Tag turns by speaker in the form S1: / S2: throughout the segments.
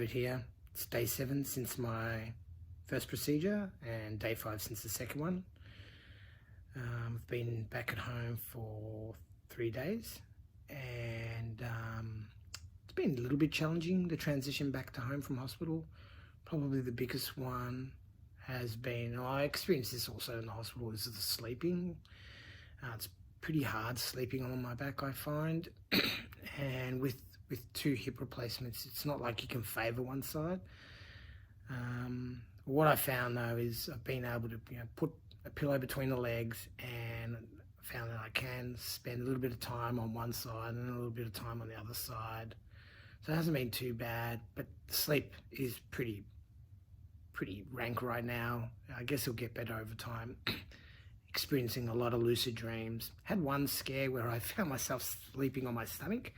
S1: David here. It's day 7 since my first procedure and day 5 since the second one. I've been back at home for 3 days, and it's been a little bit challenging, the transition back to home from hospital. Probably the biggest one has been, I experienced this also in the hospital, is the sleeping. It's pretty hard sleeping on my back, I find. And with 2 hip replacements, it's not like you can favour one side. What I found though is I've been able to put a pillow between the legs, and found that I can spend a little bit of time on one side and a little bit of time on the other side. So it hasn't been too bad, but the sleep is pretty rank right now. I guess it'll get better over time. Experiencing a lot of lucid dreams. Had one scare where I found myself sleeping on my stomach,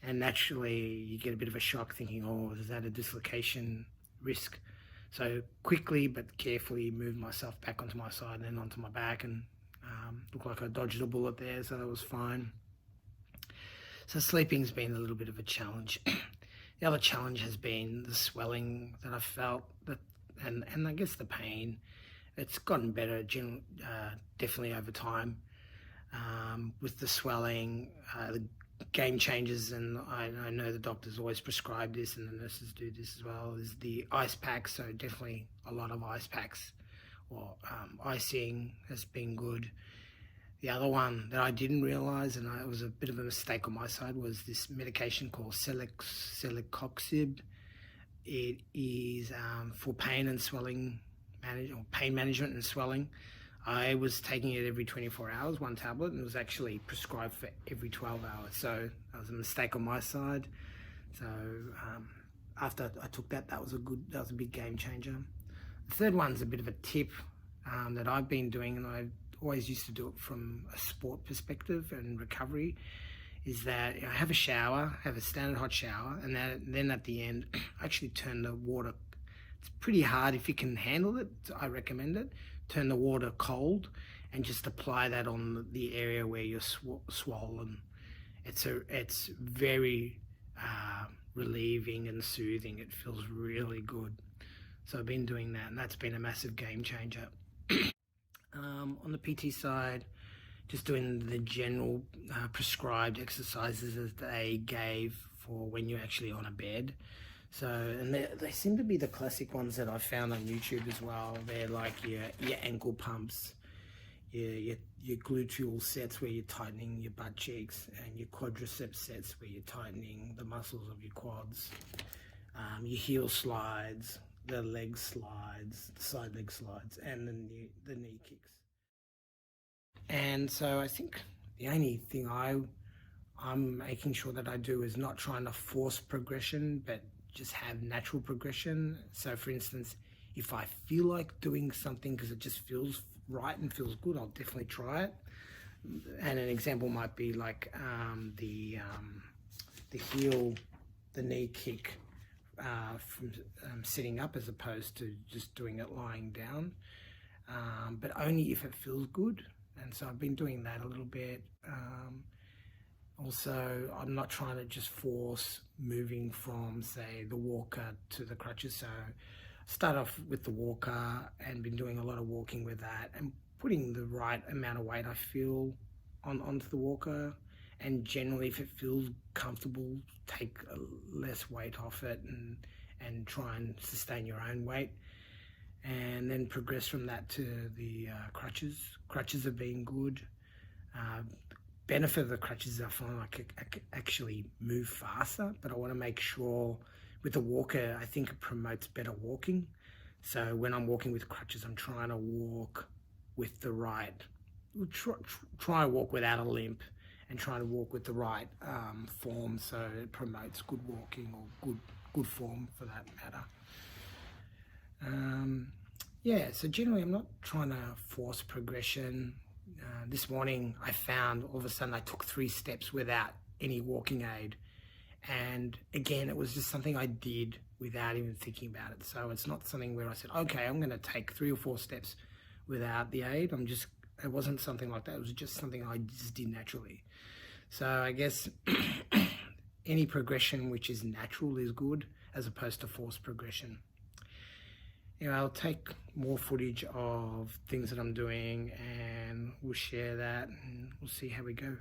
S1: and naturally you get a bit of a shock thinking, oh, is that a dislocation risk? So quickly but carefully moved myself back onto my side and then onto my back, and looked like I dodged a bullet there, so that was fine. So sleeping's been a little bit of a challenge. The other challenge has been the swelling that I felt, and I guess the pain. It's gotten better definitely over time. With the swelling, the game changes, and I know the doctors always prescribe this, and the nurses do this as well, is the ice packs. So definitely a lot of ice packs, or icing has been good. The other one that I didn't realise, and it was a bit of a mistake on my side, was this medication called celecoxib. It is for pain and swelling, pain management and swelling. I was taking it every 24 hours, 1 tablet, and it was actually prescribed for every 12 hours. So that was a mistake on my side. So after I took that, that was a big game changer. The third one's a bit of a tip that I've been doing, and I always used to do it from a sport perspective and recovery, is that I have a shower, have a standard hot shower, and then at the end, I actually turn the water. It's pretty hard. If you can handle it, I recommend it. Turn the water cold and just apply that on the area where you're swollen. It's very relieving and soothing. It feels really good. So I've been doing that, and that's been a massive game changer. On the PT side, just doing the general prescribed exercises as they gave for when you're actually on a bed. So, and they seem to be the classic ones that I've found on YouTube as well. They're like your ankle pumps, your gluteal sets where you're tightening your butt cheeks, and your quadriceps sets where you're tightening the muscles of your quads, your heel slides, the leg slides, the side leg slides, and the knee kicks. And so I think the only thing I'm making sure that I do is not trying to force progression, but just have natural progression. So for instance, if I feel like doing something because it just feels right and feels good, I'll definitely try it. And an example might be like the knee kick from sitting up, as opposed to just doing it lying down, but only if it feels good. And so I've been doing that a little bit. Also, I'm not trying to just force moving from, say, the walker to the crutches. So start off with the walker and been doing a lot of walking with that, and putting the right amount of weight I feel onto the walker. And generally, if it feels comfortable, take less weight off it, and try and sustain your own weight. And then progress from that to the crutches. Crutches have been good. Benefit of the crutches is I find I can actually move faster, but I want to make sure with the walker, I think it promotes better walking. So when I'm walking with crutches, I'm trying to walk with the right, try to walk without a limp, and try to walk with the right form, so it promotes good walking, or good form for that matter. Yeah, so generally I'm not trying to force progression. This morning I found all of a sudden I took 3 steps without any walking aid, and again it was just something I did without even thinking about it. So it's not something where I said, okay, I'm going to take 3 or 4 steps without the aid. It wasn't something like that. It was just something I just did naturally. So I guess any progression which is natural is good, as opposed to forced progression. I'll take more footage of things that I'm doing and we'll share that and we'll see how we go.